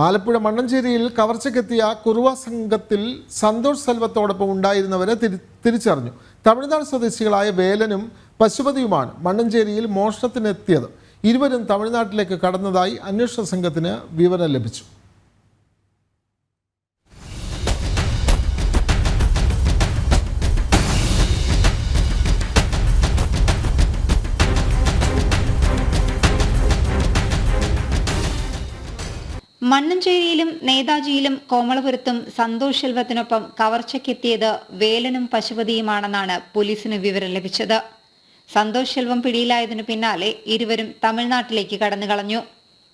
ആലപ്പുഴ മണ്ണഞ്ചേരിയിൽ കവർച്ചയ്ക്കെത്തിയ കുറുവ സംഘത്തിൽ സന്തോഷ് സെൽവത്തോടൊപ്പം ഉണ്ടായിരുന്നവരെ തിരിച്ചറിഞ്ഞു. തമിഴ്നാട് സ്വദേശികളായ വേലനും പശുപതിയുമാണ് മണ്ണഞ്ചേരിയിൽ മോഷണത്തിനെത്തിയത്. ഇരുവരും തമിഴ്നാട്ടിലേക്ക് കടന്നതായി അന്വേഷണ സംഘത്തിന് വിവരം ലഭിച്ചു. മണ്ണഞ്ചേരിയിലും നേതാജിയിലും കോമളപുരത്തും സന്തോഷ് സെൽവത്തിനൊപ്പം കവർച്ചയ്ക്കെത്തിയത് വേലനും പശുപതിയുമാണെന്നാണ് പോലീസിന് വിവരം ലഭിച്ചത്. സന്തോഷ് സെൽവം പിടിയിലായതിനു പിന്നാലെ ഇരുവരും തമിഴ്നാട്ടിലേക്ക് കടന്നുകളഞ്ഞു.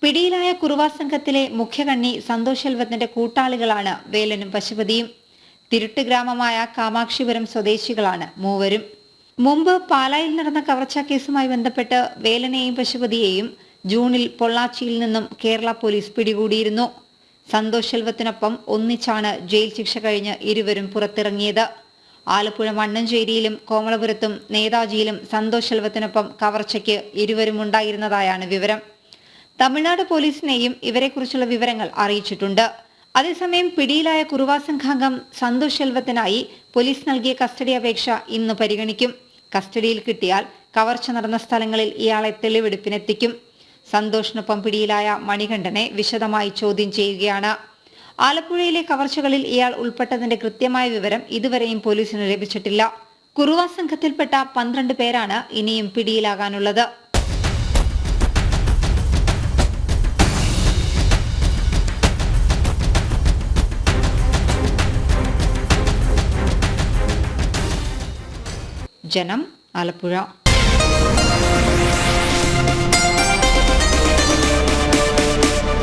പിടിയിലായ കുറുവ സംഘത്തിലെ മുഖ്യകണ്ണി സന്തോഷ് സെൽവത്തിന്റെ കൂട്ടാളികളാണ് വേലനും പശുപതിയും. തിരുട്ട് ഗ്രാമമായ കാമാക്ഷിപുരം സ്വദേശികളാണ് മൂവരും. മുമ്പ് പാലായിൽ നടന്ന കവർച്ചാ കേസുമായി ബന്ധപ്പെട്ട് വേലനെയും പശുപതിയെയും ജൂണിൽ പൊള്ളാച്ചിയിൽ നിന്നും കേരള പോലീസ് പിടികൂടിയിരുന്നു. സന്തോഷ് സെൽവത്തിനൊപ്പം ഒന്നിച്ചാണ് ജയിൽ ശിക്ഷ കഴിഞ്ഞ് ഇരുവരും പുറത്തിറങ്ങിയത്. ആലപ്പുഴ മണ്ണഞ്ചേരിയിലും കോമളപുരത്തും നേതാജിയിലും സന്തോഷ് സെൽവത്തിനൊപ്പം കവർച്ചയ്ക്ക് ഇരുവരും ഉണ്ടായിരുന്നതായാണ് വിവരം. തമിഴ്നാട് പോലീസിനെയും ഇവരെക്കുറിച്ചുള്ള വിവരങ്ങൾ അറിയിച്ചിട്ടുണ്ട്. അതേസമയം പിടിയിലായ കുറുവ സംഘാംഗം സന്തോഷ് സെൽവത്തിനായി പോലീസ് നൽകിയ കസ്റ്റഡി അപേക്ഷ ഇന്ന് പരിഗണിക്കും. കസ്റ്റഡിയിൽ കിട്ടിയാൽ കവർച്ച നടന്ന സ്ഥലങ്ങളിൽ ഇയാളെ തെളിവെടുപ്പിനെത്തിക്കും. സന്തോഷിനൊപ്പം പിടിയിലായ മണികണ്ഠനെ വിശദമായി ചോദ്യം ചെയ്യുകയാണ്. ആലപ്പുഴയിലെ കവർച്ചകളിൽ ഇയാൾ ഉൾപ്പെട്ടതിന്റെ കൃത്യമായ വിവരം ഇതുവരെയും പോലീസിന് ലഭിച്ചിട്ടില്ല. കുറുവ സംഘത്തിൽപ്പെട്ട 12 പേരാണ് ഇനിയും പിടിയിലാകാനുള്ളത്. ജനം, ആലപ്പുഴ.